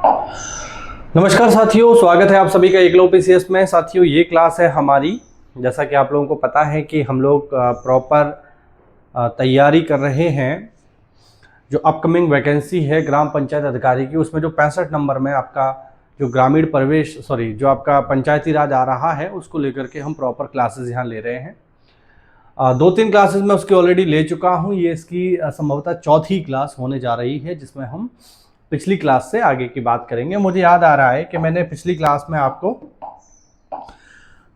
नमस्कार साथियों, स्वागत है आप सभी का एकलव्य पीसीएस में। साथियों, ये क्लास है हमारी, जैसा कि आप लोगों को पता है कि हम लोग प्रॉपर तैयारी कर रहे हैं जो अपकमिंग वैकेंसी है ग्राम पंचायत अधिकारी की। उसमें जो 65 नंबर में आपका जो ग्रामीण प्रवेश जो आपका पंचायती राज आ रहा है, उसको लेकर के हम प्रॉपर क्लासेस यहाँ ले रहे हैं। 2-3 क्लासेस में उसकी ऑलरेडी ले चुका हूँ। ये इसकी संभवतः चौथी क्लास होने जा रही है, जिसमें हम पिछली क्लास से आगे की बात करेंगे। मुझे याद आ रहा है कि मैंने पिछली क्लास में आपको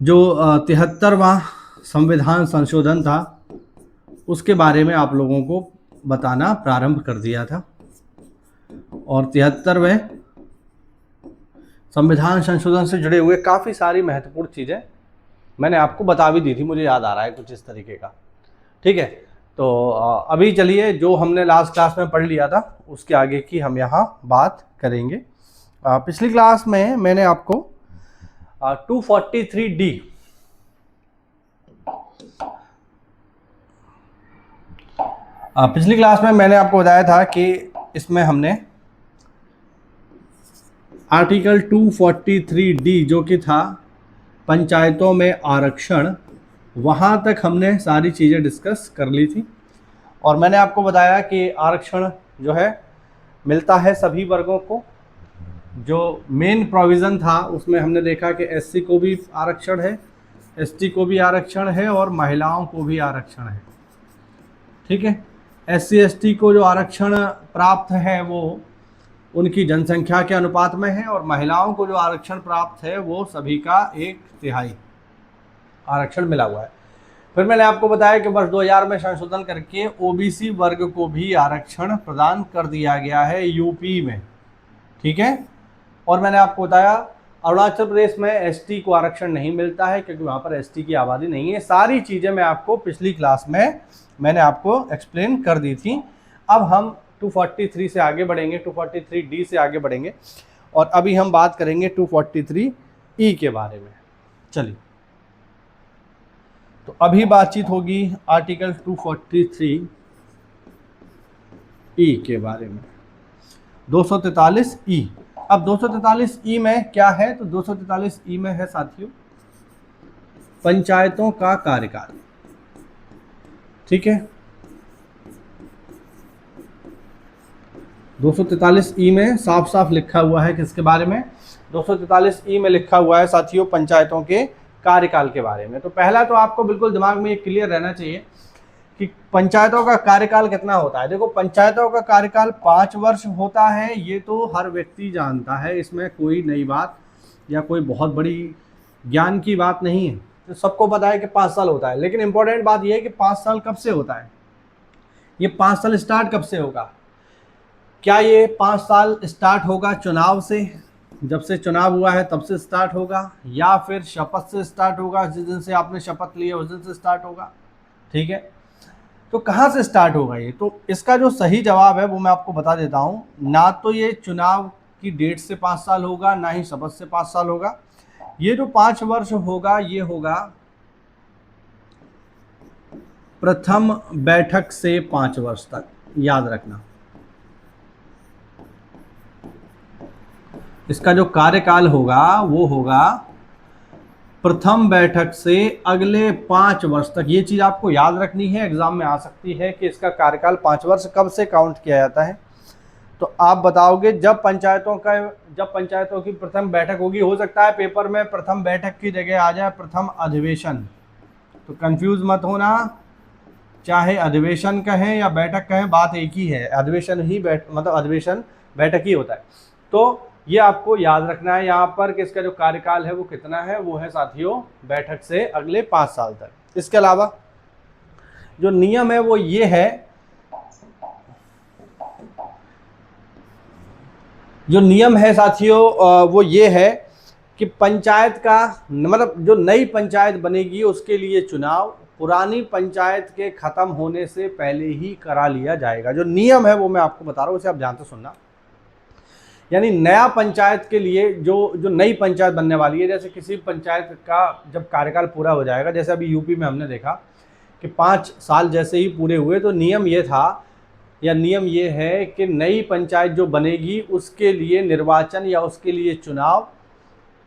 जो 73वां संविधान संशोधन था उसके बारे में आप लोगों को बताना प्रारंभ कर दिया था, और 73वें संविधान संशोधन से जुड़े हुए काफ़ी सारी महत्वपूर्ण चीज़ें मैंने आपको बता भी दी थी। मुझे याद आ रहा है कुछ इस तरीके का। ठीक है, तो अभी चलिए जो हमने लास्ट क्लास में पढ़ लिया था उसके आगे की हम यहाँ बात करेंगे। पिछली क्लास में मैंने आपको 243D पिछली क्लास में मैंने आपको बताया था कि इसमें हमने आर्टिकल 243D जो कि था पंचायतों में आरक्षण, वहाँ तक हमने सारी चीज़ें डिस्कस कर ली थी। और मैंने आपको बताया कि आरक्षण जो है मिलता है सभी वर्गों को। जो मेन प्रोविज़न था उसमें हमने देखा कि एससी को भी आरक्षण है, एसटी को भी आरक्षण है और महिलाओं को भी आरक्षण है। ठीक है, एससी एसटी को जो आरक्षण प्राप्त है वो उनकी जनसंख्या के अनुपात में है, और महिलाओं को जो आरक्षण प्राप्त है वो सभी का 1/3 आरक्षण मिला हुआ है। फिर मैंने आपको बताया कि वर्ष 2000 में संशोधन करके ओबीसी वर्ग को भी आरक्षण प्रदान कर दिया गया है यूपी में। ठीक है, और मैंने आपको बताया अरुणाचल प्रदेश में एसटी को आरक्षण नहीं मिलता है क्योंकि वहाँ पर एसटी की आबादी नहीं है। सारी चीज़ें मैं आपको पिछली क्लास में मैंने आपको एक्सप्लेन कर दी थी। अब हम 243 से आगे बढ़ेंगे, 243D से आगे बढ़ेंगे, और अभी हम बात करेंगे 243E के बारे में। चलिए, तो अभी बातचीत होगी आर्टिकल 243E के बारे में, 243E। अब 243E में क्या है? तो 243E में है साथियों पंचायतों का कार्यकाल। ठीक है, 243E में साफ साफ लिखा हुआ है किसके बारे में? 243E में लिखा हुआ है साथियों पंचायतों के कार्यकाल के बारे में। तो पहला तो आपको बिल्कुल दिमाग में ये क्लियर रहना चाहिए कि पंचायतों का कार्यकाल कितना होता है। देखो, पंचायतों का कार्यकाल 5 वर्ष होता है, ये तो हर व्यक्ति जानता है, इसमें कोई नई बात या कोई बहुत बड़ी ज्ञान की बात नहीं है। तो सबको पता है कि 5 साल होता है, लेकिन इंपॉर्टेंट बात यह है कि 5 साल कब से होता है, ये 5 साल स्टार्ट कब से होगा? क्या ये 5 साल स्टार्ट होगा चुनाव से, जब से चुनाव हुआ है तब से स्टार्ट होगा, या फिर शपथ से स्टार्ट होगा, जिस दिन से आपने शपथ ली है उस दिन से स्टार्ट होगा? ठीक है, तो कहाँ से स्टार्ट होगा ये? तो इसका जो सही जवाब है वो मैं आपको बता देता हूँ। ना तो ये चुनाव की डेट से 5 साल होगा, ना ही शपथ से 5 साल होगा। ये जो 5 वर्ष होगा ये होगा प्रथम बैठक से 5 वर्ष तक, याद रखना। इसका जो कार्यकाल होगा वो होगा प्रथम बैठक से अगले 5 वर्ष तक। ये चीज़ आपको याद रखनी है, एग्जाम में आ सकती है कि इसका कार्यकाल 5 वर्ष कब से काउंट किया जाता है। तो आप बताओगे जब पंचायतों की प्रथम बैठक होगी। हो सकता है पेपर में प्रथम बैठक की जगह आ जाए प्रथम अधिवेशन, तो कंफ्यूज मत होना, चाहे अधिवेशन कहें या बैठक कहें, बात एक ही है। अधिवेशन ही अधिवेशन बैठक ही होता है। तो ये आपको याद रखना है यहाँ पर कि इसका जो कार्यकाल है वो कितना है, वो है साथियों बैठक से अगले 5 साल तक। इसके अलावा जो नियम है वो ये है, जो नियम है साथियों वो ये है कि पंचायत का जो नई पंचायत बनेगी उसके लिए चुनाव पुरानी पंचायत के खत्म होने से पहले ही करा लिया जाएगा। जो नियम है वो मैं आपको बता रहा हूँ, उसे आप ध्यान से सुनना। यानी नया पंचायत के लिए जो नई पंचायत बनने वाली है, जैसे किसी पंचायत का जब कार्यकाल पूरा हो जाएगा, जैसे अभी यूपी में हमने देखा कि 5 साल जैसे ही पूरे हुए, तो नियम ये था या नियम ये है कि नई पंचायत जो बनेगी उसके लिए निर्वाचन या उसके लिए चुनाव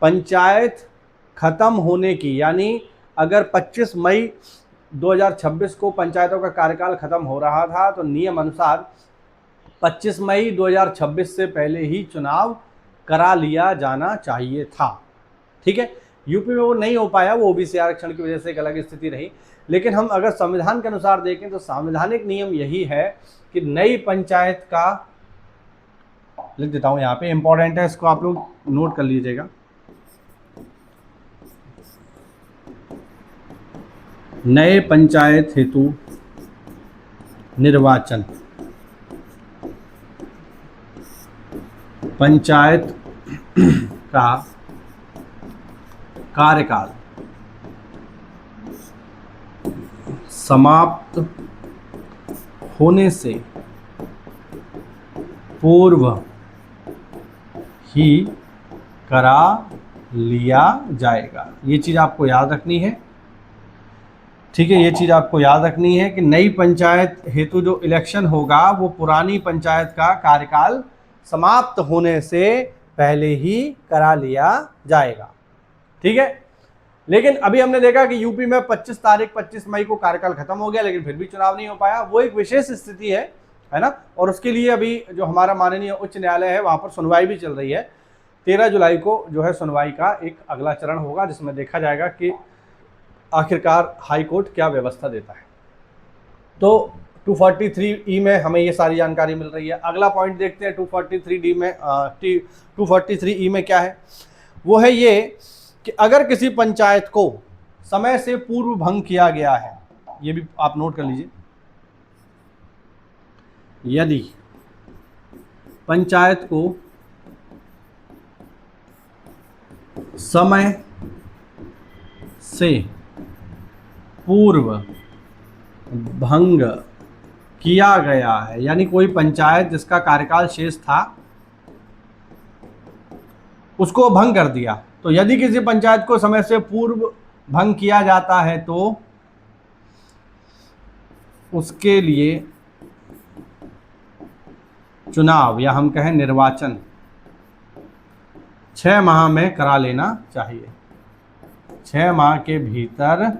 पंचायत खत्म होने की, यानी अगर 25 मई 2026 को पंचायतों का कार्यकाल खत्म हो रहा था तो नियम अनुसार 25 मई 2026 से पहले ही चुनाव करा लिया जाना चाहिए था। ठीक है, यूपी में वो नहीं हो पाया, वो ओबीसी आरक्षण की वजह से एक अलग स्थिति रही। लेकिन हम अगर संविधान के अनुसार देखें तो संवैधानिक नियम यही है कि नई पंचायत का, लिख देता हूं यहाँ पे, इंपॉर्टेंट है, इसको आप लोग नोट कर लीजिएगा। नए पंचायत हेतु निर्वाचन, पंचायत का कार्यकाल समाप्त होने से पूर्व ही करा लिया जाएगा। ये चीज़ आपको याद रखनी है। ठीक है, ये चीज़ आपको याद रखनी है कि नई पंचायत हेतु जो इलेक्शन होगा वो पुरानी पंचायत का कार्यकाल समाप्त होने से पहले ही करा लिया जाएगा। ठीक है, लेकिन अभी हमने देखा कि यूपी में 25 मई को कार्यकाल खत्म हो गया, लेकिन फिर भी चुनाव नहीं हो पाया। वो एक विशेष स्थिति है ना, और उसके लिए अभी जो हमारा माननीय उच्च न्यायालय है वहाँ पर सुनवाई भी चल रही है। 13 जुलाई को जो है सुनवाई का एक अगला चरण होगा, जिसमें देखा जाएगा कि आखिरकार हाई कोर्ट क्या व्यवस्था देता है। तो 243E में हमें ये सारी जानकारी मिल रही है। अगला पॉइंट देखते हैं 243D में। 243E में क्या है, वो है ये कि अगर किसी पंचायत को समय से पूर्व भंग किया गया है, ये भी आप नोट कर लीजिए, यदि पंचायत को समय से पूर्व भंग किया गया है, यानी कोई पंचायत जिसका कार्यकाल शेष था उसको भंग कर दिया, तो यदि किसी पंचायत को समय से पूर्व भंग किया जाता है तो उसके लिए चुनाव या हम कहें निर्वाचन 6 माह में करा लेना चाहिए। 6 माह के भीतर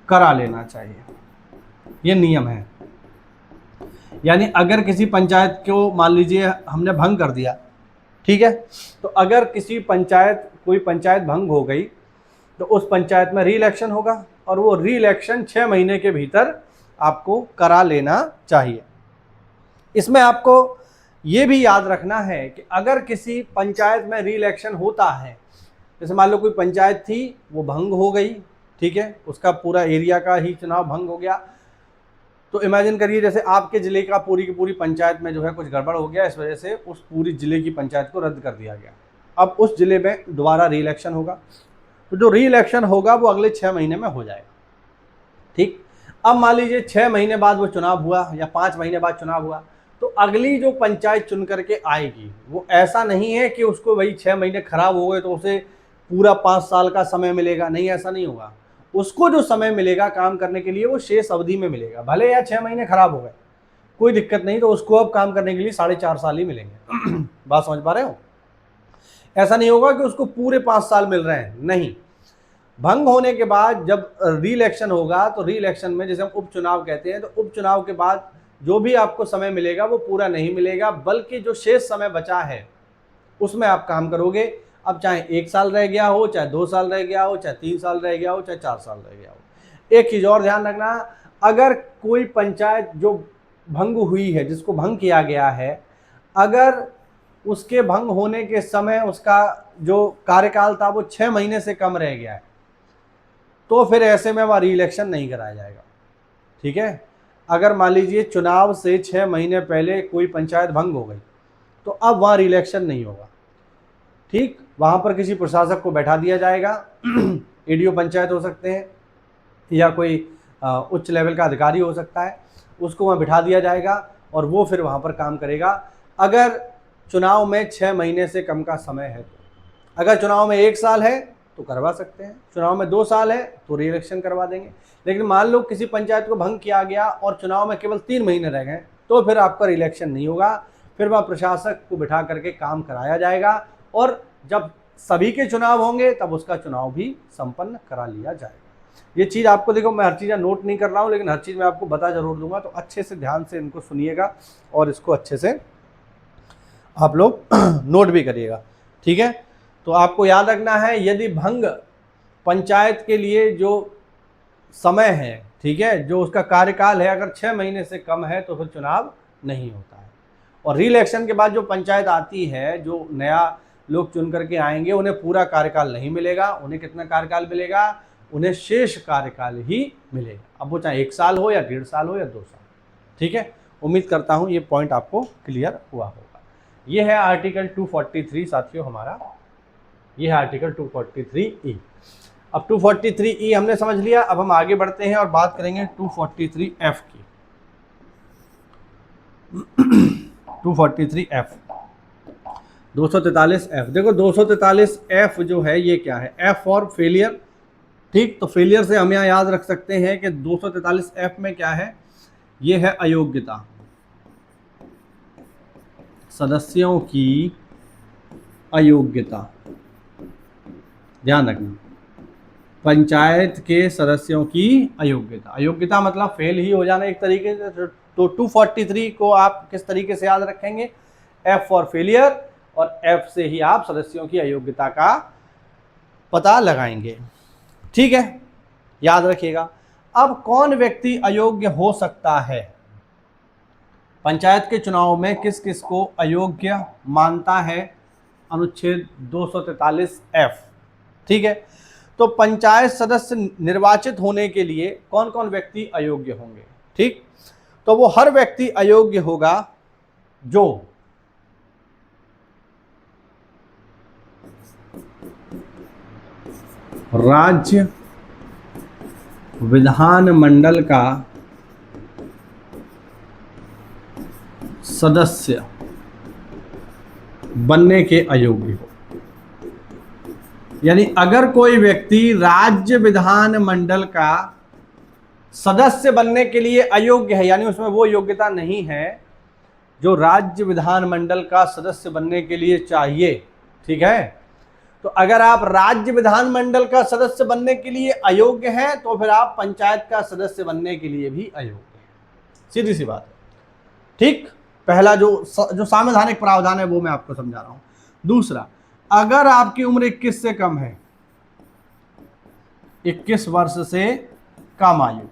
करा लेना चाहिए, ये नियम है। यानी अगर किसी पंचायत को मान लीजिए हमने भंग कर दिया, ठीक है, तो अगर किसी पंचायत, कोई पंचायत भंग हो गई तो उस पंचायत में री इलेक्शन होगा, और वो री इलेक्शन 6 महीने के भीतर आपको करा लेना चाहिए। इसमें आपको ये भी याद रखना है कि अगर किसी पंचायत में री इलेक्शन होता है, जैसे मान लो कोई पंचायत थी वो भंग हो गई, ठीक है, उसका पूरा एरिया का ही चुनाव भंग हो गया, तो इमेजिन करिए जैसे आपके ज़िले का पूरी की पूरी पंचायत में जो है कुछ गड़बड़ हो गया, इस वजह से उस पूरी ज़िले की पंचायत को रद्द कर दिया गया। अब उस ज़िले में दोबारा री इलेक्शन होगा, तो जो री इलेक्शन होगा वो अगले 6 महीने में हो जाएगा। ठीक, अब मान लीजिए 6 महीने बाद वो चुनाव हुआ या 5 महीने बाद चुनाव हुआ, तो अगली जो पंचायत चुन करके आएगी वो ऐसा नहीं है कि उसको वही 6 महीने खराब हो गए तो उसे पूरा 5 साल का समय मिलेगा, नहीं, ऐसा नहीं होगा। उसको जो समय मिलेगा काम करने के लिए वो शेष अवधि में मिलेगा, भले या 6 महीने खराब हो गए कोई दिक्कत नहीं, तो उसको अब काम करने के लिए 4.5 साल ही मिलेंगे। बात समझ पा रहे हो? ऐसा नहीं होगा कि उसको पूरे 5 साल मिल रहे हैं, नहीं। भंग होने के बाद जब री इलेक्शन होगा तो री इलेक्शन में, जैसे हम उपचुनाव कहते हैं, तो उपचुनाव के बाद जो भी आपको समय मिलेगा वो पूरा नहीं मिलेगा, बल्कि जो शेष समय बचा है उसमें आप काम करोगे। अब चाहे 1 साल रह गया हो, चाहे 2 साल रह गया हो, चाहे 3 साल रह गया हो, चाहे 4 साल रह गया हो। एक चीज़ और ध्यान रखना, अगर कोई पंचायत जो भंग हुई है, जिसको भंग किया गया है, अगर उसके भंग होने के समय उसका जो कार्यकाल था वो 6 महीने से कम रह गया है, तो फिर ऐसे में वह री इलेक्शन नहीं कराया जाएगा। ठीक है, अगर मान लीजिए चुनाव से 6 महीने पहले कोई पंचायत भंग हो गई तो अब वहाँ री इलेक्शन नहीं होगा। ठीक, वहाँ पर किसी प्रशासक को बैठा दिया जाएगा, एडीओ पंचायत हो सकते हैं या कोई उच्च लेवल का अधिकारी हो सकता है, उसको वहाँ बिठा दिया जाएगा और वो फिर वहाँ पर काम करेगा। अगर चुनाव में 6 महीने से कम का समय है, तो अगर चुनाव में 1 साल है तो करवा सकते हैं, चुनाव में 2 साल है तो री इलेक्शन करवा देंगे। लेकिन मान लो किसी पंचायत को भंग किया गया और चुनाव में केवल 3 महीने रह गए, तो फिर आपका रिलेक्शन नहीं होगा, फिर वह प्रशासक को बिठा करके काम कराया जाएगा और जब सभी के चुनाव होंगे तब उसका चुनाव भी संपन्न करा लिया जाएगा। ये चीज़ आपको, देखो मैं हर चीज़ नोट नहीं कर रहा हूँ, लेकिन हर चीज़ मैं आपको बता जरूर दूंगा, तो अच्छे से ध्यान से इनको सुनिएगा और इसको अच्छे से आप लोग नोट भी करिएगा, ठीक है। तो आपको याद रखना है, यदि भंग पंचायत के लिए जो समय है, ठीक है, जो उसका कार्यकाल है, अगर 6 महीने से कम है तो फिर चुनाव नहीं होता है। और री इलेक्शन के बाद जो पंचायत आती है, जो नया लोग चुन करके आएंगे, उन्हें पूरा कार्यकाल नहीं मिलेगा। उन्हें कितना कार्यकाल मिलेगा? उन्हें शेष कार्यकाल ही मिलेगा। अब वो चाहे 1 साल हो या 1.5 साल हो या 2 साल, ठीक है। उम्मीद करता हूँ ये पॉइंट आपको क्लियर हुआ होगा। ये है आर्टिकल 243 साथियों हमारा, ये है आर्टिकल 243E। अब 243E हमने समझ लिया। अब हम आगे बढ़ते हैं और बात करेंगे 243F की। 243F, 243F। देखो 243F जो है ये क्या है? F फॉर फेलियर, ठीक। तो फेलियर से हम यहाँ याद रख सकते हैं कि 243F में क्या है? ये है अयोग्यता, सदस्यों की अयोग्यता। ध्यान रखना, पंचायत के सदस्यों की अयोग्यता। अयोग्यता मतलब फेल ही हो जाना एक तरीके से। तो 243 को आप किस तरीके से याद रखेंगे? F फॉर फेलियर, और F से ही आप सदस्यों की अयोग्यता का पता लगाएंगे, ठीक है, याद रखिएगा। अब कौन व्यक्ति अयोग्य हो सकता है? पंचायत के चुनाव में किस किस को अयोग्य मानता है अनुच्छेद 243F, ठीक है। तो पंचायत सदस्य निर्वाचित होने के लिए कौन कौन व्यक्ति अयोग्य होंगे, ठीक। तो वो हर व्यक्ति अयोग्य होगा जो राज्य विधानमंडल का सदस्य बनने के अयोग्य हो। यानी अगर कोई व्यक्ति राज्य विधानमंडल का सदस्य बनने के लिए अयोग्य है, यानी उसमें वो योग्यता नहीं है जो राज्य विधानमंडल का सदस्य बनने के लिए चाहिए, ठीक है। तो अगर आप राज्य विधानमंडल का सदस्य बनने के लिए अयोग्य हैं तो फिर आप पंचायत का सदस्य बनने के लिए भी अयोग्य हैं, सीधी सी बात है, ठीक। पहला जो संवैधानिक प्रावधान है वो मैं आपको समझा रहा हूं। दूसरा, अगर आपकी उम्र 21 से कम है, 21 वर्ष से कम आयु,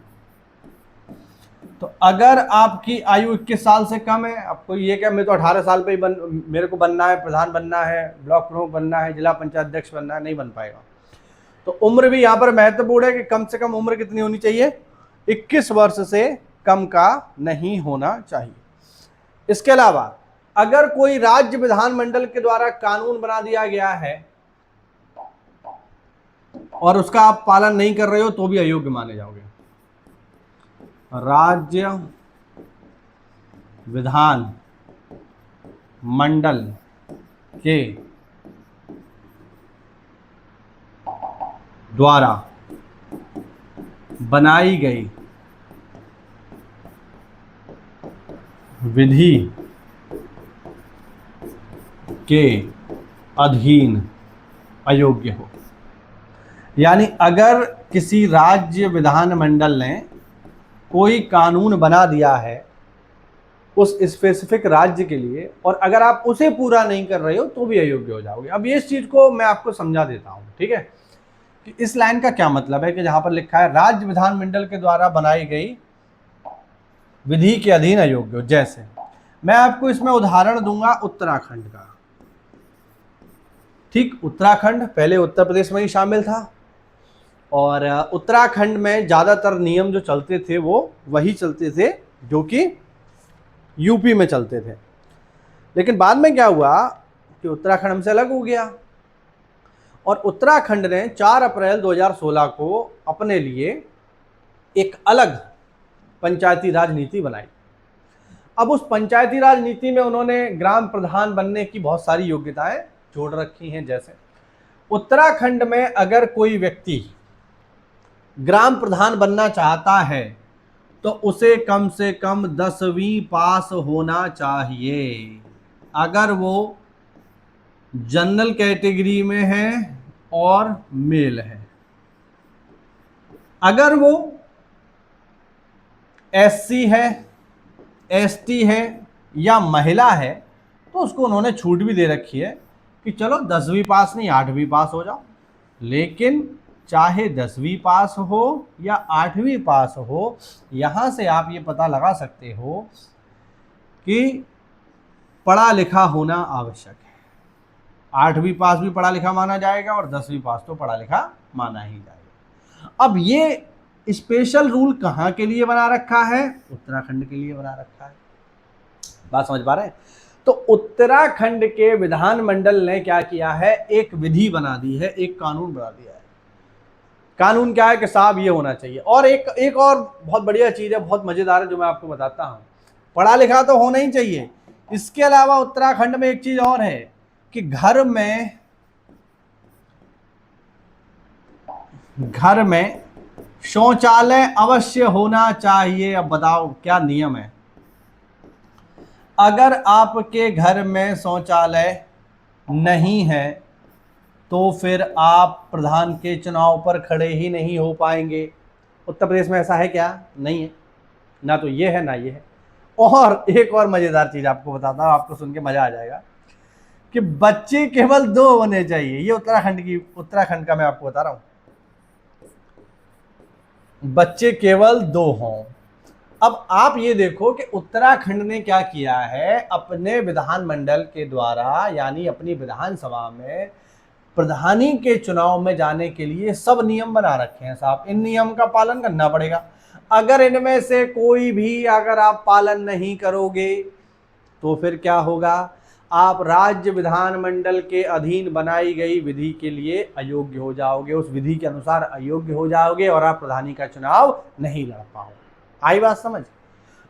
तो अगर आपकी आयु 21 साल से कम है, आपको ये क्या मैं तो 18 साल पे ही मेरे को बनना है, प्रधान बनना है, ब्लॉक प्रमुख बनना है, जिला पंचायत अध्यक्ष बनना है, नहीं बन पाएगा। तो उम्र भी यहाँ पर महत्वपूर्ण है कि कम से कम उम्र कितनी होनी चाहिए? 21 वर्ष से कम का नहीं होना चाहिए। इसके अलावा अगर कोई राज्य विधानमंडल के द्वारा कानून बना दिया गया है और उसका आप पालन नहीं कर रहे हो तो भी अयोग्य माने जाओगे। राज्य विधान मंडल के द्वारा बनाई गई विधि के अधीन अयोग्य हो। यानी अगर किसी राज्य विधानमंडल ने कोई कानून बना दिया है उस स्पेसिफिक राज्य के लिए और अगर आप उसे पूरा नहीं कर रहे हो तो भी अयोग्य हो जाओगे। अब ये इस चीज को मैं आपको समझा देता हूं, ठीक है, कि इस लाइन का क्या मतलब है कि जहां पर लिखा है राज्य विधानमंडल के द्वारा बनाई गई विधि के अधीन अयोग्य हो। जैसे मैं आपको इसमें उदाहरण दूंगा उत्तराखंड का, ठीक। उत्तराखंड पहले उत्तर प्रदेश में ही शामिल था और उत्तराखंड में ज़्यादातर नियम जो चलते थे वो वही चलते थे जो कि यूपी में चलते थे। लेकिन बाद में क्या हुआ कि उत्तराखंड हमसे अलग हो गया और उत्तराखंड ने 4 अप्रैल 2016 को अपने लिए एक अलग पंचायती राज नीति बनाई। अब उस पंचायती राज नीति में उन्होंने ग्राम प्रधान बनने की बहुत सारी योग्यताएं जोड़ रखी हैं। जैसे उत्तराखंड में अगर कोई व्यक्ति ग्राम प्रधान बनना चाहता है तो उसे कम से कम 10वीं पास होना चाहिए। अगर वो जनरल कैटेगरी में है और मेल है। अगर वो एससी है, एसटी है या महिला है तो उसको उन्होंने छूट भी दे रखी है कि चलो 10वीं पास नहीं 8वीं पास हो जाओ। लेकिन चाहे 10वीं पास हो या 8वीं पास हो, यहां से आप ये पता लगा सकते हो कि पढ़ा लिखा होना आवश्यक है। 8वीं पास भी पढ़ा लिखा माना जाएगा और 10वीं पास तो पढ़ा लिखा माना ही जाएगा। अब ये स्पेशल रूल कहाँ के लिए बना रखा है? उत्तराखंड के लिए बना रखा है। बात समझ पा रहे हैं? तो उत्तराखंड के विधानमंडल ने क्या किया है? एक विधि बना दी है, एक कानून बना दिया है। कानून क्या है कि साहब ये होना चाहिए। और एक और बहुत बढ़िया चीज है, बहुत मजेदार है, जो मैं आपको बताता हूं। पढ़ा लिखा तो होना ही चाहिए। इसके अलावा उत्तराखंड में एक चीज और है कि घर में शौचालय अवश्य होना चाहिए। अब बताओ क्या नियम है? अगर आपके घर में शौचालय नहीं है तो फिर आप प्रधान के चुनाव पर खड़े ही नहीं हो पाएंगे। उत्तर प्रदेश में ऐसा है क्या? नहीं है। ना तो ये है ना ये है। और एक और मजेदार चीज आपको बताता हूं, आपको सुन के मजा आ जाएगा कि बच्चे केवल 2 होने चाहिए। ये उत्तराखंड का मैं आपको बता रहा हूं, बच्चे केवल 2 हों। अब आप ये देखो कि उत्तराखंड ने क्या किया है, अपने विधानमंडल के द्वारा यानी अपनी विधानसभा में प्रधानी के चुनाव में जाने के लिए सब नियम बना रखे हैं साहब। इन नियम का पालन करना पड़ेगा। अगर इनमें से कोई भी अगर आप पालन नहीं करोगे तो फिर क्या होगा? आप राज्य विधानमंडल के अधीन बनाई गई विधि के लिए अयोग्य हो जाओगे, उस विधि के अनुसार अयोग्य हो जाओगे और आप प्रधानी का चुनाव नहीं लड़ पाओगे। आई बात समझ?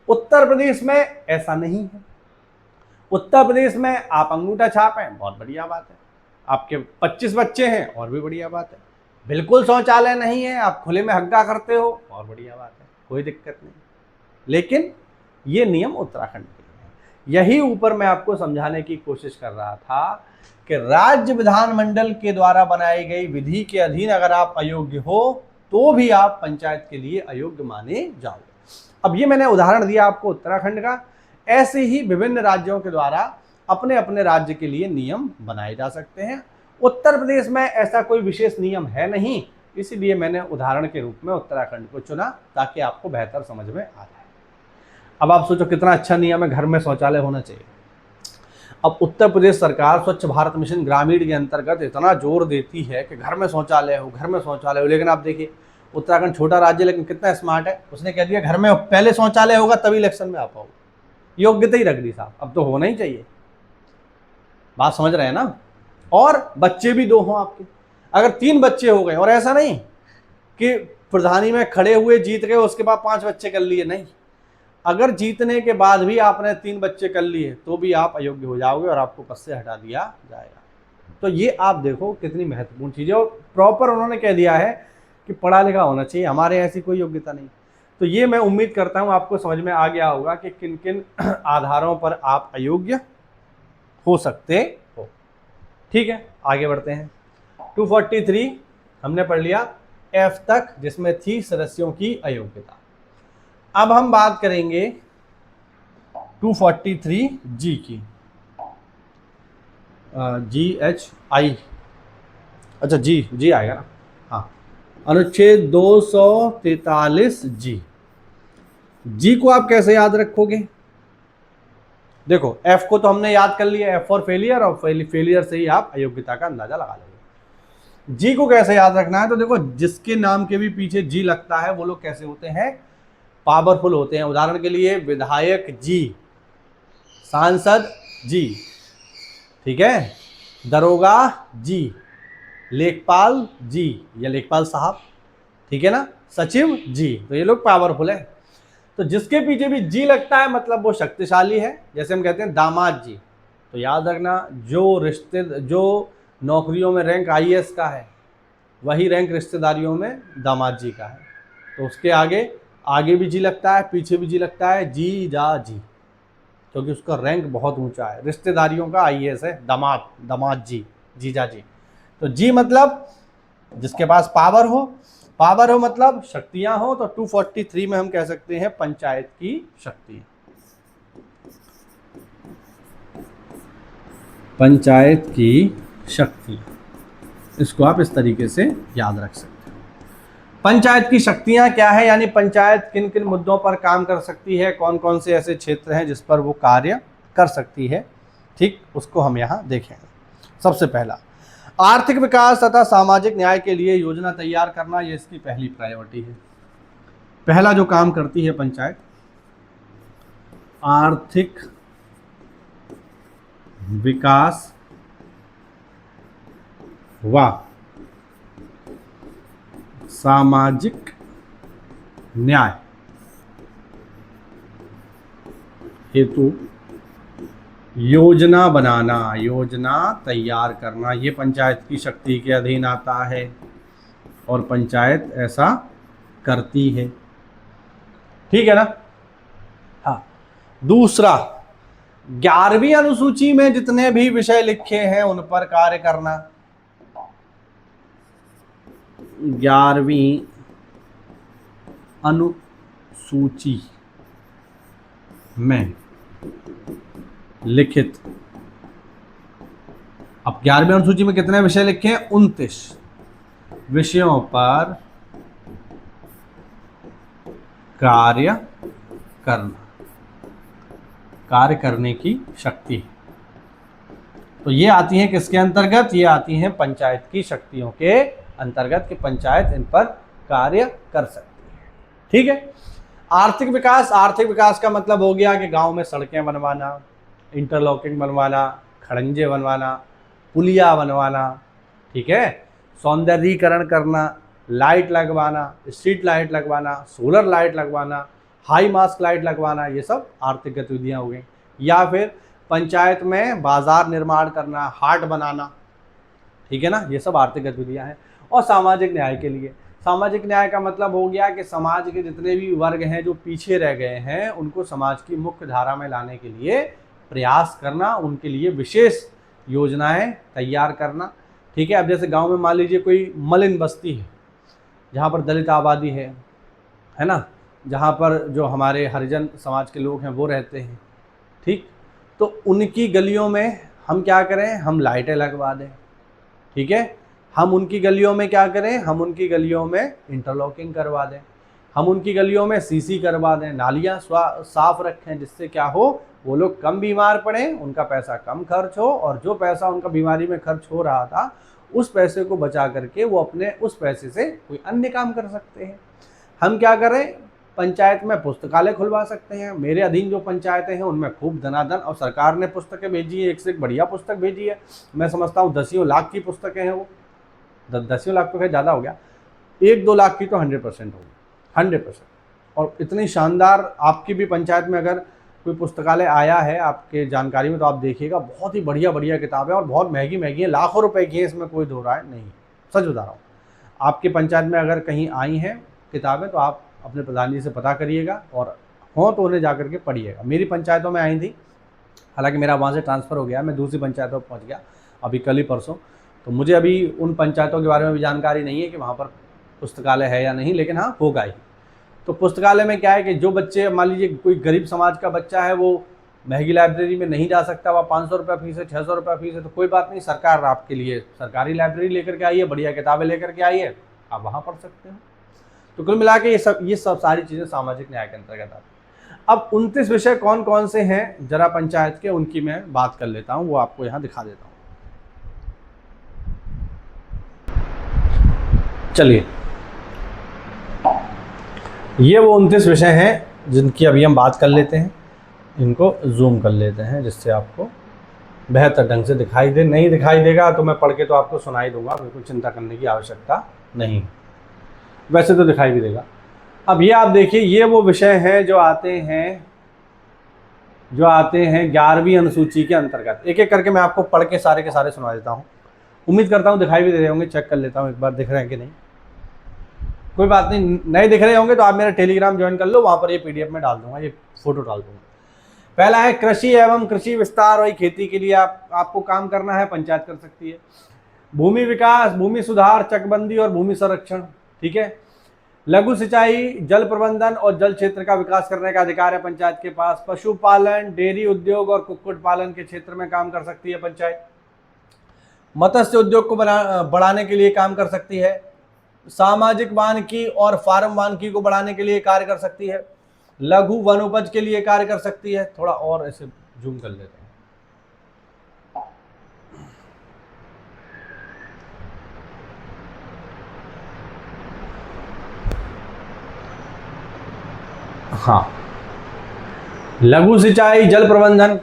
उत्तर प्रदेश में ऐसा नहीं है। उत्तर प्रदेश में आप अंगूठा छाप हैं, बहुत बढ़िया बात है। आपके 25 बच्चे हैं, और भी बढ़िया बात है। बिल्कुल शौचालय नहीं है, आप खुले में हग्गा करते हो, और बढ़िया बात है, कोई दिक्कत नहीं। लेकिन ये नियम उत्तराखंड के लिए है। यही ऊपर मैं आपको समझाने की कोशिश कर रहा था कि राज्य विधानमंडल के द्वारा बनाई गई विधि के अधीन अगर आप अयोग्य हो तो भी आप पंचायत के लिए अयोग्य माने जाओगे। अब ये मैंने उदाहरण दिया आपको उत्तराखंड का। ऐसे ही विभिन्न राज्यों के द्वारा अपने अपने राज्य के लिए नियम बनाए जा सकते हैं। उत्तर प्रदेश में ऐसा कोई विशेष नियम है नहीं, इसीलिए मैंने उदाहरण के रूप में उत्तराखंड को चुना ताकि आपको बेहतर समझ में आ जाए। अब आप सोचो कितना अच्छा नियम है, घर में शौचालय होना चाहिए। अब उत्तर प्रदेश सरकार स्वच्छ भारत मिशन ग्रामीण के अंतर्गत इतना जोर देती है कि घर में शौचालय हो, घर में शौचालय हो। लेकिन आप देखिए उत्तराखंड छोटा राज्य लेकिन कितना स्मार्ट है, उसने कह दिया घर में पहले शौचालय होगा तभी इलेक्शन में आ पाओगे। योग्यता ही रख दी साहब, अब तो होना ही चाहिए। बात समझ रहे हैं ना? और बच्चे भी 2 हों आपके। अगर 3 बच्चे हो गए, और ऐसा नहीं कि प्रधानी में खड़े हुए जीत गए उसके बाद 5 बच्चे कर लिए, नहीं। अगर जीतने के बाद भी आपने 3 बच्चे कर लिए तो भी आप अयोग्य हो जाओगे और आपको पद से हटा दिया जाएगा। तो ये आप देखो कितनी महत्वपूर्ण चीज़ है। और प्रॉपर उन्होंने कह दिया है कि पढ़ा लिखा होना चाहिए, हमारे ऐसी कोई योग्यता नहीं। तो ये मैं उम्मीद करता हूँ आपको समझ में आ गया होगा कि किन किन आधारों पर आप अयोग्य हो सकते हो। ठीक है, आगे बढ़ते हैं। 243 हमने पढ़ लिया एफ तक, जिसमें थी सदस्यों की अयोग्यता। अब हम बात करेंगे 243 जी की। GHI, अच्छा जी आएगा ना? हाँ, अनुच्छेद 243 जी को आप कैसे याद रखोगे? देखो एफ को तो हमने याद कर लिया, एफ फॉर फेलियर, और फेलियर से ही आप अयोग्यता का अंदाजा लगा लोगे। जी को कैसे याद रखना है? तो देखो जिसके नाम के भी पीछे जी लगता है वो लोग कैसे होते हैं? पावरफुल होते हैं। उदाहरण के लिए विधायक जी, सांसद जी, ठीक है, दरोगा जी, लेखपाल जी या लेखपाल साहब, ठीक है ना, सचिव जी, तो ये लोग पावरफुल है। तो जिसके पीछे भी जी लगता है मतलब वो शक्तिशाली है। जैसे हम कहते हैं दामाद जी, तो याद रखना जो नौकरियों में रैंक IAS का है वही रैंक रिश्तेदारियों में दामाद जी का है। तो उसके आगे आगे भी जी लगता है, पीछे भी जी लगता है, जी जा जी, क्योंकि उसका रैंक बहुत ऊंचा है, रिश्तेदारियों का आईएएस है, दामाद, दामाद जी, जीजा जी। तो जी मतलब जिसके पास पावर हो, पावर हो मतलब शक्तियां हो, तो 243 में हम कह सकते हैं पंचायत की शक्ति, पंचायत की शक्ति। इसको आप इस तरीके से याद रख सकते हैं। पंचायत की शक्तियां क्या है, यानी पंचायत किन किन मुद्दों पर काम कर सकती है, कौन कौन से ऐसे क्षेत्र हैं जिस पर वो कार्य कर सकती है, ठीक, उसको हम यहाँ देखेंगे। सबसे पहला, आर्थिक विकास तथा सामाजिक न्याय के लिए योजना तैयार करना, ये इसकी पहली प्रायोरिटी है। पहला जो काम करती है पंचायत, आर्थिक विकास व सामाजिक न्याय हेतु योजना बनाना, योजना तैयार करना, ये पंचायत की शक्ति के अधीन आता है और पंचायत ऐसा करती है, ठीक है ना। हाँ, दूसरा, 11वीं अनुसूची में जितने भी विषय लिखे हैं उन पर कार्य करना। 11वीं अनुसूची में लिखित, अब 11वीं अनुसूची में कितने विषय लिखे हैं, 29 विषयों पर कार्य करना, कार्य करने की शक्ति। तो ये आती हैं किसके अंतर्गत, ये आती हैं पंचायत की शक्तियों के अंतर्गत, कि पंचायत इन पर कार्य कर सकती है, ठीक है। आर्थिक विकास, आर्थिक विकास का मतलब हो गया कि गांव में सड़कें बनवाना, इंटरलॉकिंग बनवाना, खड़ंजे बनवाना, पुलिया बनवाना, ठीक है, सौंदर्यीकरण करना, लाइट लगवाना, स्ट्रीट लाइट लगवाना, सोलर लाइट लगवाना, हाई मास्क लाइट लगवाना, ये सब आर्थिक गतिविधियां हो गई। या फिर पंचायत में बाजार निर्माण करना, हाट बनाना, ठीक है ना, ये सब आर्थिक गतिविधियां हैं। और सामाजिक न्याय के लिए, सामाजिक न्याय का मतलब हो गया कि समाज के जितने भी वर्ग हैं जो पीछे रह गए हैं उनको समाज की मुख्य धारा में लाने के लिए प्रयास करना, उनके लिए विशेष योजनाएं तैयार करना, ठीक है। अब जैसे गांव में मान लीजिए कोई मलिन बस्ती है जहाँ पर दलित आबादी है ना, जहाँ पर जो हमारे हरिजन समाज के लोग हैं वो रहते हैं, ठीक, तो उनकी गलियों में हम क्या करें, हम लाइटें लगवा दें, ठीक है। हम उनकी गलियों में क्या करें, हम उनकी गलियों में इंटरलॉकिंग करवा दें, हम उनकी गलियों में सीसी करवा दें, नालियाँ साफ रखें, जिससे क्या हो, वो लोग कम बीमार पड़ें, उनका पैसा कम खर्च हो, और जो पैसा उनका बीमारी में खर्च हो रहा था उस पैसे को बचा करके वो अपने उस पैसे से कोई अन्य काम कर सकते हैं। हम क्या करें, पंचायत में पुस्तकालय खुलवा सकते हैं। मेरे अधीन जो पंचायतें हैं उनमें खूब धनाधन, और सरकार ने पुस्तकें भेजी है, एक से एक बढ़िया पुस्तक भेजी है। मैं समझता हूँ 10 लाख की पुस्तकें हैं वो, 10 लाख तो खैर ज़्यादा हो गया, 1-2 लाख की तो 100% होगी, 100%। और इतनी शानदार, आपकी भी पंचायत में अगर कोई पुस्तकालय आया है आपके जानकारी में तो आप देखिएगा, बहुत ही बढ़िया बढ़िया किताबें, और बहुत महंगी महंगी हैं, लाखों रुपए की है, इसमें कोई दो राय नहीं, सच बता रहा हूँ। आपकी पंचायत में अगर कहीं आई हैं किताबें तो आप अपने प्रधान जी से पता करिएगा, और हों तो उन्हें जा करके पढ़िएगा। मेरी पंचायतों में आई थी, हालांकि मेरा वहाँ से ट्रांसफ़र हो गया, मैं दूसरी पंचायतों पर पहुँच गया अभी कल ही परसों, तो मुझे अभी उन पंचायतों के बारे में भी जानकारी नहीं है कि वहाँ पर पुस्तकालय है या नहीं, लेकिन हाँ होगा ही। तो पुस्तकालय में क्या है कि जो बच्चे, मान लीजिए कोई गरीब समाज का बच्चा है, वो महंगी लाइब्रेरी में नहीं जा सकता, वह 500 रुपये फीस है, 600 रुपये फीस है, तो कोई बात नहीं, सरकार आपके लिए सरकारी लाइब्रेरी लेकर के आई है, बढ़िया किताबें लेकर के आई है, आप वहाँ पढ़ सकते हो। तो कुल मिला के ये सब सारी चीज़ें सामाजिक न्याय के अंतर्गत आती हैं। अब 29 विषय कौन कौन से हैं जरा पंचायत के, उनकी मैं बात कर लेता हूँ, वो आपको यहाँ दिखा देता हूँ। चलिए, ये वो 29 विषय हैं जिनकी अभी हम बात कर लेते हैं। इनको जूम कर लेते हैं जिससे आपको बेहतर ढंग से दिखाई दे। नहीं दिखाई देगा तो मैं पढ़ के तो आपको सुनाई दूंगा, बिल्कुल चिंता करने की आवश्यकता नहीं, वैसे तो दिखाई भी देगा। अब ये आप देखिए, ये वो विषय हैं जो आते हैं 11वीं अनुसूची के अंतर्गत। एक एक करके मैं आपको पढ़ के सारे सुना देता हूँ। उम्मीद करता हूँ दिखाई भी दे रहे होंगे, चेक कर लेता हूँ एक बार दिख रहे हैं कि नहीं। कोई बात नहीं, नए दिख रहे होंगे तो आप मेरा टेलीग्राम ज्वाइन कर लो, वहाँ पर ये पीडीएफ में डाल दूंगा, ये फोटो डाल दूंगा। पहला है कृषि एवं कृषि विस्तार, वही खेती के लिए आपको काम करना है, पंचायत कर सकती है। भूमि विकास, भूमि सुधार, चकबंदी और भूमि संरक्षण, ठीक है। लघु सिंचाई, जल प्रबंधन और जल क्षेत्र का विकास करने का अधिकार है पंचायत के पास। पशुपालन, डेयरी उद्योग और कुक्कुट पालन के क्षेत्र में काम कर सकती है पंचायत। मत्स्य उद्योग को बढ़ाने के लिए काम कर सकती है। सामाजिक वानिकी और फार्म वानिकी को बढ़ाने के लिए कार्य कर सकती है। लघु वनोपज के लिए कार्य कर सकती है। थोड़ा और ऐसे जूम कर लेते हैं। हाँ, लघु सिंचाई, जल प्रबंधन,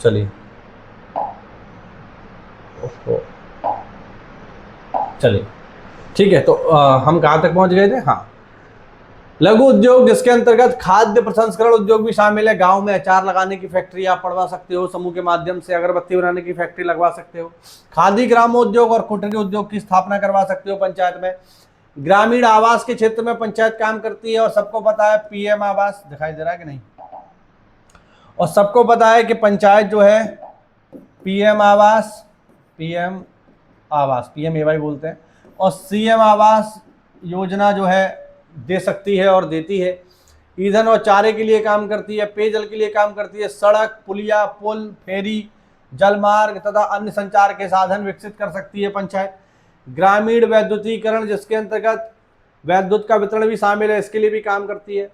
चलिए चलिए ठीक है। तो हम कहाँ तक पहुंच गए थे? हाँ, लघु उद्योग जिसके अंतर्गत खाद्य प्रसंस्करण उद्योग भी शामिल है। गांव में अचार लगाने की फैक्ट्री आप पढ़वा सकते हो, समूह के माध्यम से अगरबत्ती बनाने की फैक्ट्री लगवा सकते हो। खादी ग्रामोद्योग और कुटीर उद्योग की स्थापना करवा सकते हो पंचायत में। ग्रामीण आवास के क्षेत्र में पंचायत काम करती है, और सबको पता है पीएम आवास, दिखाई दे रहा है कि नहीं? और सबको पता है कि पंचायत जो है पीएम आवास, पीएमएवाई बोलते हैं, और सीएम आवास योजना जो है दे सकती है और देती है। ईंधन और चारे के लिए काम करती है, पेयजल के लिए काम करती है, सड़क, पुलिया, पुल, फेरी, जलमार्ग तथा अन्य संचार के साधन विकसित कर सकती है पंचायत। ग्रामीण वैद्युतीकरण, जिसके अंतर्गत वैद्युत का वितरण भी शामिल है, इसके लिए भी काम करती है।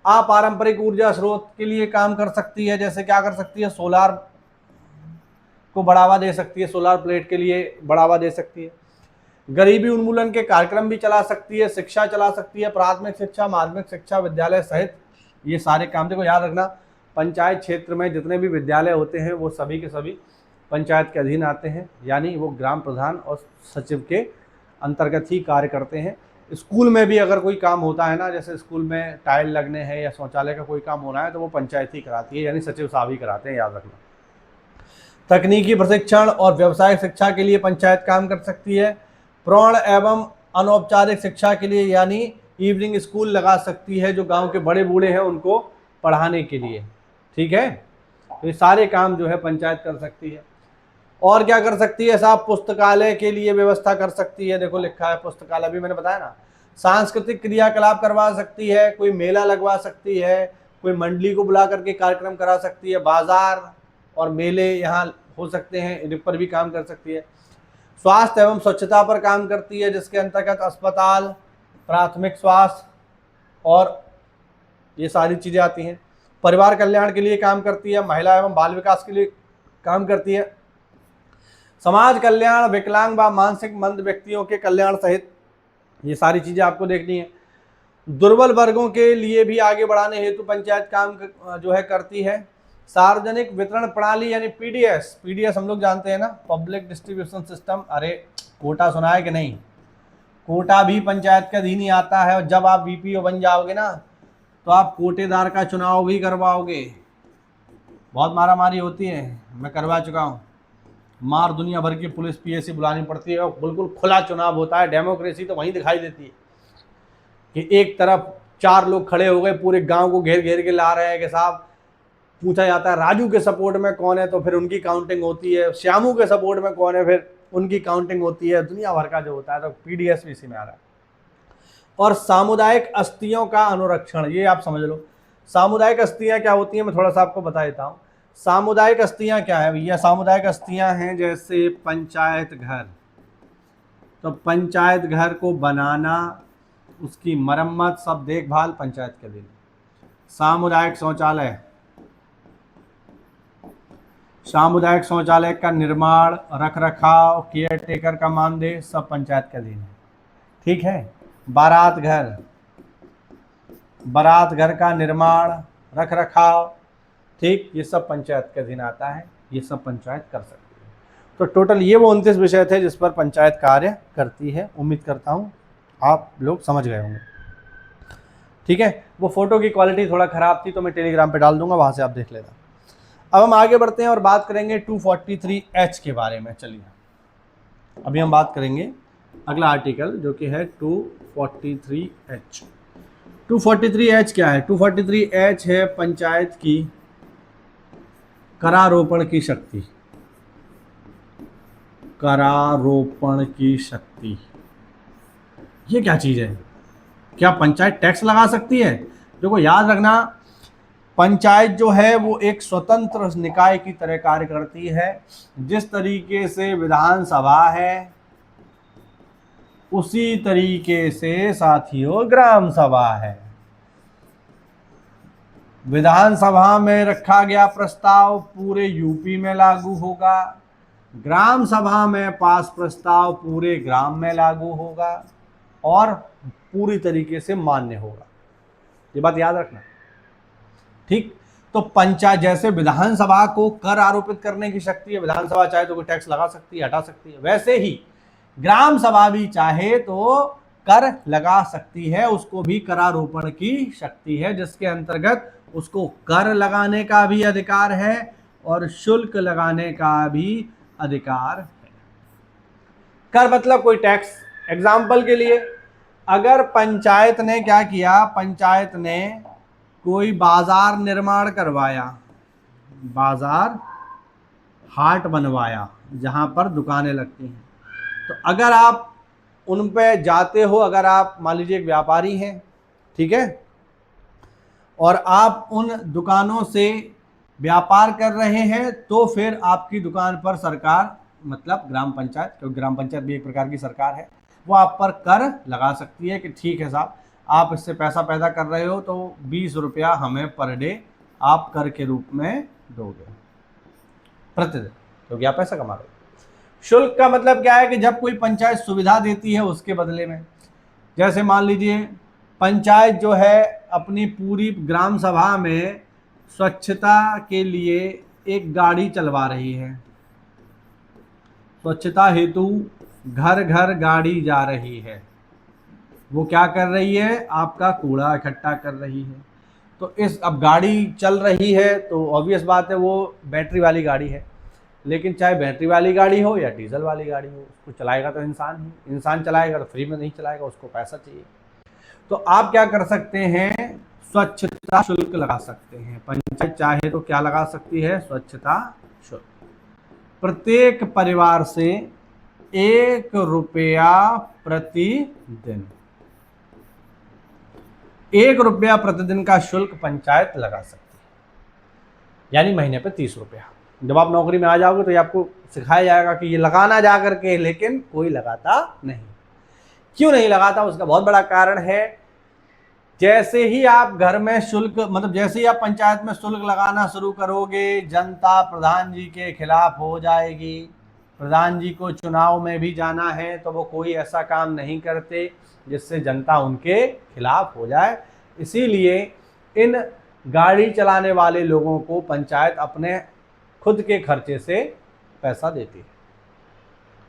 अपारंपरिक ऊर्जा स्रोत के लिए काम कर सकती है, जैसे क्या कर सकती है? सोलार को बढ़ावा दे सकती है, सोलार प्लेट के लिए बढ़ावा दे सकती है। गरीबी उन्मूलन के कार्यक्रम भी चला सकती है, शिक्षा चला सकती है, प्राथमिक शिक्षा, माध्यमिक शिक्षा, विद्यालय सहित ये सारे काम। देखो याद रखना, पंचायत क्षेत्र में जितने भी विद्यालय होते हैं वो सभी के सभी पंचायत के अधीन आते हैं, यानी वो ग्राम प्रधान और सचिव के अंतर्गत ही कार्य करते हैं। स्कूल में भी अगर कोई काम होता है ना, जैसे स्कूल में टाइल लगने हैं या शौचालय का कोई काम होना है, तो वो पंचायत ही कराती है, यानी सचिव साहब ही कराते हैं, याद रखना। तकनीकी प्रशिक्षण और व्यवसायिक शिक्षा के लिए पंचायत काम कर सकती है। प्रौढ़ एवं अनौपचारिक शिक्षा के लिए यानी इवनिंग स्कूल लगा सकती है, जो गांव के बड़े बूढ़े हैं उनको पढ़ाने के लिए, ठीक है। तो ये सारे काम जो है पंचायत कर सकती है। और क्या कर सकती है साहब? पुस्तकालय के लिए व्यवस्था कर सकती है। देखो लिखा है पुस्तकालय, भी मैंने बताया ना। सांस्कृतिक क्रियाकलाप करवा सकती है, कोई मेला लगवा सकती है, कोई मंडली को बुला करके कार्यक्रम करा सकती है, बाजार और मेले यहाँ हो सकते हैं, इन पर भी काम कर सकती है। स्वास्थ्य एवं स्वच्छता पर काम करती है, जिसके अंतर्गत अस्पताल, प्राथमिक स्वास्थ्य और ये सारी चीज़ें आती हैं। परिवार कल्याण के लिए काम करती है, महिला एवं बाल विकास के लिए काम करती है, समाज कल्याण, विकलांग व मानसिक मंद व्यक्तियों के कल्याण सहित ये सारी चीज़ें आपको देखनी है। दुर्बल वर्गों के लिए भी आगे बढ़ाने हेतु पंचायत काम जो है करती है। सार्वजनिक वितरण प्रणाली यानी पीडीएस हम लोग जानते हैं ना, पब्लिक डिस्ट्रीब्यूशन सिस्टम। अरे कोटा सुना है कि नहीं? कोटा भी पंचायत के अधीन ही आता है, और जब आप बीपीओ बन जाओगे ना, तो आप कोटेदार का चुनाव भी करवाओगे। बहुत मारामारी होती है, मैं करवा चुका हूँ। मार दुनिया भर की पुलिस पीएससी बुलानी पड़ती है, और बिल्कुल खुला चुनाव होता है। डेमोक्रेसी तो वहीं दिखाई देती है कि एक तरफ 4 लोग खड़े हो गए, पूरे गांव को घेर घेर के ला रहे हैं कि साहब, पूछा जाता है राजू के सपोर्ट में कौन है, तो फिर उनकी काउंटिंग होती है। श्यामू के सपोर्ट में कौन है, फिर उनकी काउंटिंग होती है। दुनिया भर का जो होता है, तो पीडीएस भी इसी में आ रहा है। और सामुदायिक अस्थियों का अनुरक्षण, ये आप समझ लो। सामुदायिक अस्थियां क्या होती हैं, मैं थोड़ा सा आपको बता देता हूँ। सामुदायिक अस्थियां क्या है भैया? सामुदायिक अस्थियां हैं जैसे पंचायत घर, तो पंचायत घर को बनाना, उसकी मरम्मत, सब देखभाल पंचायत के लिए। सामुदायिक शौचालय, सामुदायिक शौचालय का निर्माण, रख रखाव, केयर टेकर का मानदेय, सब पंचायत के अधीन है, ठीक है। बारात घर, बारात घर का निर्माण, रख रखाव, ठीक, ये सब पंचायत के अधीन आता है, ये सब पंचायत कर सकती है। तो टोटल ये वो 29 विषय थे जिस पर पंचायत कार्य करती है। उम्मीद करता हूँ आप लोग समझ गए होंगे, ठीक है। वो फोटो की क्वालिटी थोड़ा ख़राब थी, तो मैं टेलीग्राम पे डाल दूंगा, वहाँ से आप देख लेना। अब हम आगे बढ़ते हैं और बात करेंगे 243H के बारे में। चलिए अभी हम बात करेंगे अगला आर्टिकल जो कि है 243H। 243H क्या है? 243H है पंचायत की करारोपण की शक्ति। करारोपण की शक्ति ये क्या चीज़ है? क्या पंचायत टैक्स लगा सकती है? देखो याद रखना, पंचायत जो है वो एक स्वतंत्र निकाय की तरह कार्य करती है। जिस तरीके से विधानसभा है उसी तरीके से साथियों ग्राम सभा है। विधानसभा में रखा गया प्रस्ताव पूरे यूपी में लागू होगा, ग्राम सभा में पास प्रस्ताव पूरे ग्राम में लागू होगा और पूरी तरीके से मान्य होगा। ये बात याद रखना, ठीक। तो पंचायत, जैसे विधानसभा को कर आरोपित करने की शक्ति है, विधानसभा चाहे तो कोई टैक्स लगा सकती है, हटा सकती है, वैसे ही ग्राम सभा भी चाहे तो कर लगा सकती है, उसको भी करारोपण की शक्ति है, जिसके अंतर्गत उसको कर लगाने का भी अधिकार है और शुल्क लगाने का भी अधिकार है। कर मतलब कोई टैक्स। एग्जाम्पल के लिए, अगर पंचायत ने क्या किया, पंचायत ने कोई बाजार निर्माण करवाया, बाजार हाट बनवाया जहां पर दुकानें लगती हैं, तो अगर आप उन पे जाते हो, अगर आप मान लीजिए एक व्यापारी हैं, ठीक है, और आप उन दुकानों से व्यापार कर रहे हैं, तो फिर आपकी दुकान पर सरकार, मतलब ग्राम पंचायत, क्योंकि ग्राम पंचायत भी एक प्रकार की सरकार है, वो आप पर कर लगा सकती है कि ठीक है साहब, आप इससे पैसा पैदा कर रहे हो तो 20 रुपया हमें पर डे आप कर के रूप में दोगे प्रतिदिन, क्योंकि आप पैसा कमा रहे हो। शुल्क का मतलब क्या है कि जब कोई पंचायत सुविधा देती है उसके बदले में, जैसे मान लीजिए पंचायत जो है अपनी पूरी ग्राम सभा में स्वच्छता के लिए एक गाड़ी चलवा रही है, स्वच्छता हेतु घर घर गाड़ी जा रही है, वो क्या कर रही है, आपका कूड़ा इकट्ठा कर रही है। तो इस, अब गाड़ी चल रही है तो ऑब्वियस बात है वो बैटरी वाली गाड़ी है, लेकिन चाहे बैटरी वाली गाड़ी हो या डीजल वाली गाड़ी हो, उसको चलाएगा तो इंसान ही, इंसान चलाएगा तो फ्री में नहीं चलाएगा, उसको पैसा चाहिए। तो आप क्या कर सकते हैं, स्वच्छता शुल्क लगा सकते हैं। पंचायत चाहे तो क्या लगा सकती है, स्वच्छता शुल्क। प्रत्येक परिवार से 1 रुपया प्रतिदिन, 1 रुपया प्रतिदिन का शुल्क पंचायत लगा सकती है, यानी महीने पे 30 रुपया। जब आप नौकरी में आ जाओगे तो ये आपको सिखाया जाएगा कि ये लगाना जा करके, लेकिन कोई लगाता नहीं। क्यों नहीं लगाता, उसका बहुत बड़ा कारण है, जैसे ही आप घर में शुल्क, मतलब जैसे ही आप पंचायत में शुल्क लगाना शुरू करोगे, जनता प्रधान जी के खिलाफ हो जाएगी। प्रधान जी को चुनाव में भी जाना है तो वो कोई ऐसा काम नहीं करते जिससे जनता उनके खिलाफ हो जाए, इसीलिए इन गाड़ी चलाने वाले लोगों को पंचायत अपने खुद के खर्चे से पैसा देती है,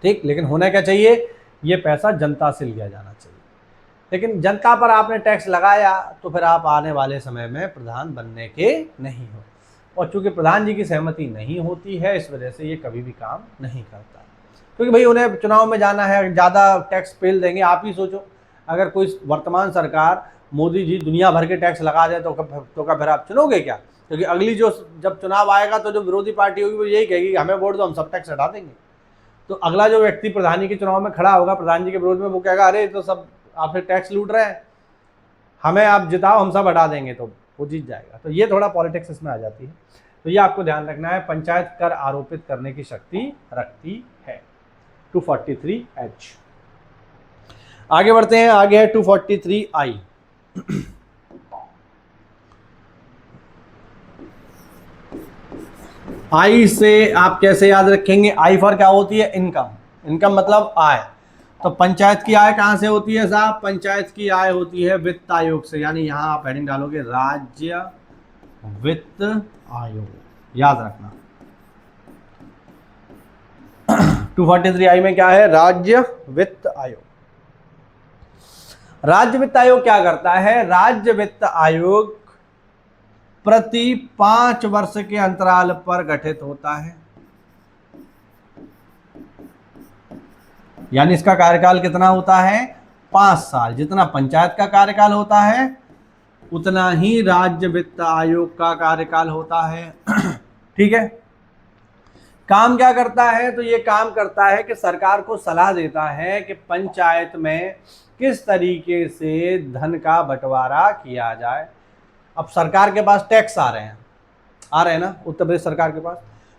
ठीक। लेकिन होना क्या चाहिए, ये पैसा जनता से लिया जाना चाहिए। लेकिन जनता पर आपने टैक्स लगाया तो फिर आप आने वाले समय में प्रधान बनने के नहीं हो, और चूंकि प्रधान जी की सहमति नहीं होती है, इस वजह से ये कभी भी काम नहीं करता, क्योंकि भाई उन्हें चुनाव में जाना है, ज़्यादा टैक्स पेल देंगे। आप ही सोचो, अगर कोई वर्तमान सरकार, मोदी जी दुनिया भर के टैक्स लगा दे तो क्या फिर आप चुनोगे क्या? क्योंकि अगली जो जब चुनाव आएगा तो जो विरोधी पार्टी होगी वो यही कहेगी हमें वोट दो, हम सब टैक्स हटा देंगे। तो अगला जो व्यक्ति प्रधानी के चुनाव में खड़ा होगा, प्रधान जी के विरोध में, वो कहेगा अरे तो सब आपसे टैक्स लूट रहे हैं, हमें आप जिताओ, हम सब हटा देंगे, तो वो जीत जाएगा। तो ये थोड़ा पॉलिटिक्स इसमें आ जाती है, तो ये आपको ध्यान रखना है। पंचायत कर आरोपित करने की शक्ति रखती है। 243H। आगे बढ़ते हैं, आगे है 243I। आई से आप कैसे याद रखेंगे, आई फॉर क्या होती है, इनकम। इनकम मतलब आय। तो पंचायत की आय कहां से होती है साहब, पंचायत की आय होती है वित्त आयोग से, यानी यहां आप हेडिंग डालोगे राज्य वित्त आयोग, याद रखना। 243I में क्या है, राज्य वित्त आयोग। राज्य वित्त आयोग क्या करता है, राज्य वित्त आयोग प्रति 5 वर्ष के अंतराल पर गठित होता है। यानी इसका कार्यकाल कितना होता है, 5 साल। जितना पंचायत का कार्यकाल होता है उतना ही राज्य वित्त आयोग का कार्यकाल होता है। ठीक है। काम क्या करता है, तो ये काम करता है कि सरकार को सलाह देता है कि पंचायत में किस तरीके से धन का बंटवारा किया जाए। अब सरकार के पास टैक्स आ रहे हैं ना उत्तर प्रदेश सरकार के पास,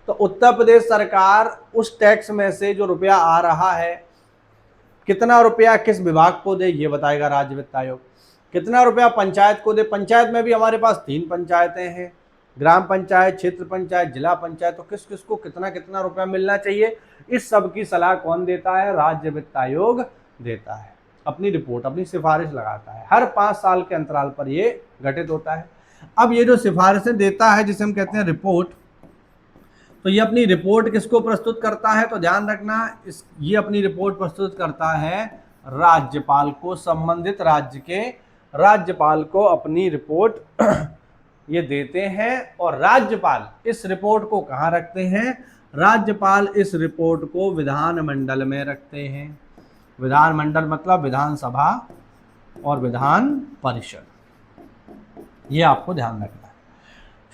तो उत्तर प्रदेश सरकार उस टैक्स में से जो रुपया आ रहा है, कितना रुपया किस विभाग को दे ये बताएगा राज्य वित्त आयोग। कितना रुपया पंचायत को दे, पंचायत में भी हमारे पास 3 पंचायतें हैं, ग्राम पंचायत, क्षेत्र पंचायत, जिला पंचायत, तो किस किस को कितना कितना रुपया मिलना चाहिए, इस सब की सलाह कौन देता है, राज्य वित्त आयोग देता है। अपनी रिपोर्ट, अपनी सिफारिश लगाता है। हर 5 साल के अंतराल पर ये गठित होता है। अब ये जो सिफारिशें देता है जिसे हम कहते हैं रिपोर्ट, तो ये अपनी रिपोर्ट किसको प्रस्तुत करता है, तो ध्यान रखना ये अपनी रिपोर्ट प्रस्तुत करता है राज्यपाल को। संबंधित राज्य के राज्यपाल को अपनी रिपोर्ट ये देते हैं और राज्यपाल इस रिपोर्ट को कहाँ रखते हैं, राज्यपाल इस रिपोर्ट को विधानमंडल में रखते हैं। विधानमंडल मतलब विधानसभा और विधान परिषद, ये आपको ध्यान रखना है।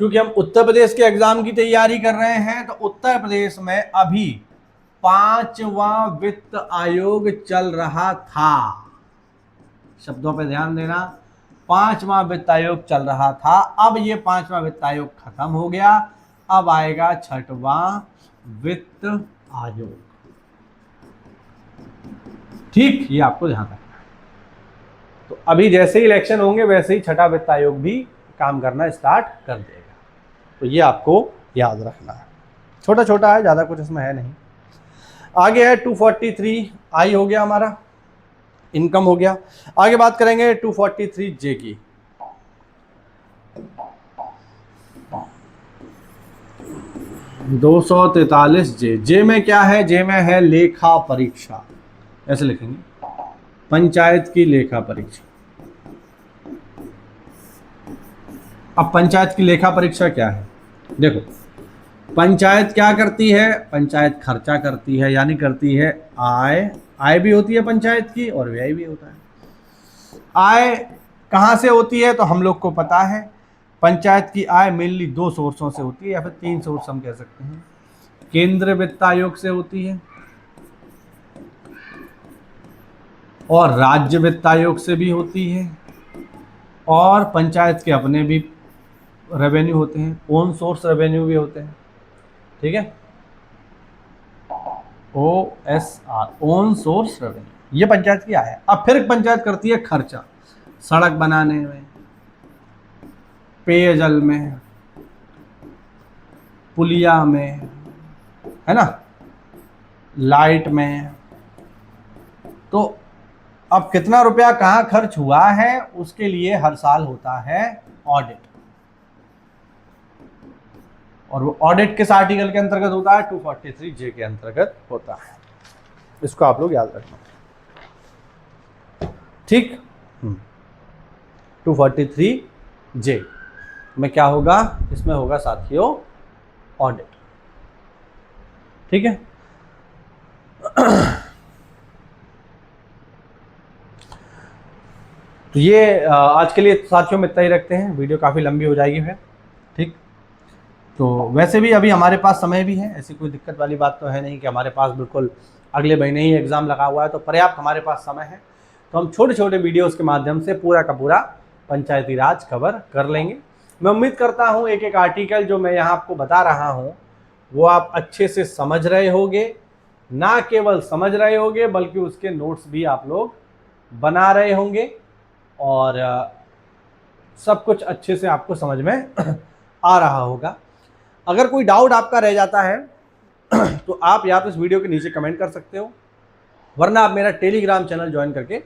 क्योंकि हम उत्तर प्रदेश के एग्जाम की तैयारी कर रहे हैं, तो उत्तर प्रदेश में अभी 5वां वित्त आयोग चल रहा था। शब्दों पे ध्यान देना, 5वां वित्त आयोग चल रहा था। अब ये 5वां वित्त आयोग खत्म हो गया, अब आएगा 6वां वित्त आयोग। ठीक, ये आपको ध्यान रखना है। तो अभी जैसे ही इलेक्शन होंगे वैसे ही 6वां वित्त आयोग भी काम करना स्टार्ट कर देगा। तो ये आपको याद रखना है। छोटा छोटा है, ज़्यादा कुछ इसमें है नहीं। आगे है 243 आई हो गया हमारा, इनकम हो गया। आगे बात करेंगे 243 जे की। (243) जे में क्या है, जे में है लेखा परीक्षा, ऐसे लिखेंगे, पंचायत की लेखा परीक्षा। अब पंचायत की लेखा परीक्षा क्या है, देखो पंचायत क्या करती है, पंचायत खर्चा करती है, यानी करती है आय भी होती है पंचायत की और व्यय भी होता है। आय कहाँ से होती है, तो हम लोग को पता है पंचायत की आय मेनली 2 सोर्सों से होती है, या फिर 3 सोर्स हम कह सकते हैं। केंद्र वित्त आयोग से होती है और राज्य वित्त आयोग से भी होती है, और पंचायत के अपने भी रेवेन्यू होते हैं, ओन सोर्स रेवेन्यू भी होते हैं। ठीक है, OSR, ओन सोर्स रेवेन्यू, ये पंचायत की आय है। अब फिर पंचायत करती है खर्चा, सड़क बनाने में, पेयजल में, पुलिया में, है ना, लाइट में। तो अब कितना रुपया कहाँ खर्च हुआ है उसके लिए हर साल होता है ऑडिट, और वो ऑडिट किस आर्टिकल के अंतर्गत होता है, 243 जे के अंतर्गत होता है। इसको आप लोग याद रखना। ठीक, 243 जे में क्या होगा, इसमें होगा साथियों ऑडिट। ठीक है, तो ये आज के लिए साथियों में इतना ही रखते हैं, वीडियो काफ़ी लंबी हो जाएगी फिर। ठीक, तो वैसे भी अभी हमारे पास समय भी है, ऐसी कोई दिक्कत वाली बात तो है नहीं कि हमारे पास बिल्कुल अगले महीने ही एग्ज़ाम लगा हुआ है, तो पर्याप्त हमारे पास समय है। तो हम छोटे छोटे वीडियोस के माध्यम से पूरा का पूरा पंचायती राज कवर कर लेंगे। मैं उम्मीद करता हूँ एक एक आर्टिकल जो मैं यहाँ आपको बता रहा हूँ वो आप अच्छे से समझ रहे होंगे, ना केवल समझ रहे होंगे बल्कि उसके नोट्स भी आप लोग बना रहे होंगे, और सब कुछ अच्छे से आपको समझ में आ रहा होगा। अगर कोई डाउट आपका रह जाता है तो आप या तो इस वीडियो के नीचे कमेंट कर सकते हो, वरना आप मेरा टेलीग्राम चैनल ज्वाइन करके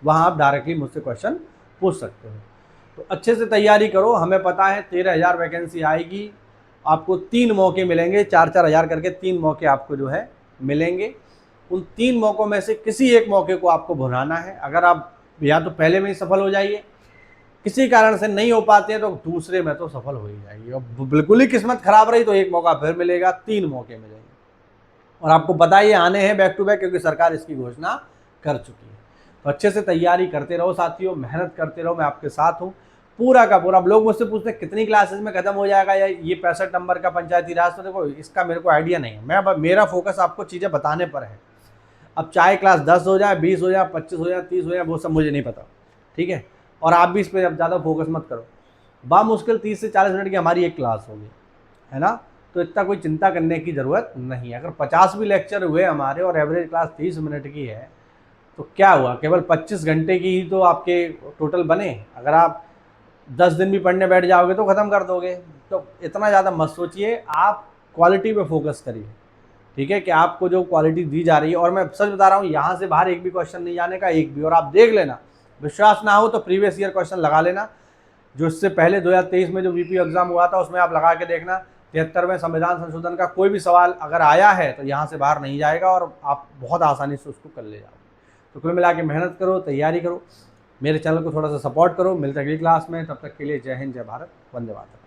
वहाँ आप डायरेक्टली मुझसे क्वेश्चन पूछ सकते हो। तो अच्छे से तैयारी करो, हमें पता है 13,000 वैकेंसी आएगी, आपको 3 मौके मिलेंगे, 4-4 हज़ार करके 3 मौके आपको जो है मिलेंगे। उन 3 मौक़ों में से किसी एक मौके को आपको भुनाना है। अगर आप या तो पहले में ही सफल हो जाइए, किसी कारण से नहीं हो पाते हैं तो दूसरे में तो सफल हो ही जाएगी, और बिल्कुल ही किस्मत खराब रही तो एक मौका फिर मिलेगा, 3 मौके मिलेंगे। और आपको पता ही आने हैं बैक टू बैक, क्योंकि सरकार इसकी घोषणा कर चुकी है। तो अच्छे से तैयारी करते रहो साथियों, मेहनत करते रहो, मैं आपके साथ हूँ पूरा का पूरा। आप लोग मुझसे पूछते हैं कितनी क्लासेस में खत्म हो जाएगा या ये 65 नंबर का पंचायती राज, तो देखो इसका मेरे को आइडिया नहीं है। मेरा फोकस आपको चीज़ें बताने पर है। अब चाहे क्लास 10 हो जाए, 20 हो जाए, 25 हो जाए, 30 हो जाए, वो सब मुझे नहीं पता, ठीक है। और आप भी इस पर ज़्यादा फोकस मत करो। बामुश्किल 30 से 40 मिनट की हमारी एक क्लास होगी, है ना। तो इतना कोई चिंता करने की ज़रूरत नहीं है। अगर 50 भी लेक्चर हुए हमारे और एवरेज क्लास 30 मिनट की है, तो क्या हुआ, केवल 25 घंटे की ही तो आपके टोटल बने। अगर आप 10 दिन भी पढ़ने बैठ जाओगे तो ख़त्म कर दोगे। तो इतना ज़्यादा मत सोचिए, आप क्वालिटी पे फोकस करिए, ठीक है, कि आपको जो क्वालिटी दी जा रही है। और मैं सच बता रहा हूँ, यहाँ से बाहर एक भी क्वेश्चन नहीं जाने का, एक भी। और आप देख लेना, विश्वास ना हो तो प्रीवियस ईयर क्वेश्चन लगा लेना, जो इससे पहले 2023 में जो वीपी एग्जाम हुआ था उसमें आप लगा के देखना। 73वें संविधान संशोधन का कोई भी सवाल अगर आया है तो यहाँ से बाहर नहीं जाएगा और आप बहुत आसानी से उसको कर ले जाओगे। तो कुल मिला के मेहनत करो, तैयारी करो, मेरे चैनल को थोड़ा सा सपोर्ट करो। मिलते हैं अगली क्लास में, तब तक के लिए जय हिंद, जय भारत, वंदे मातरम।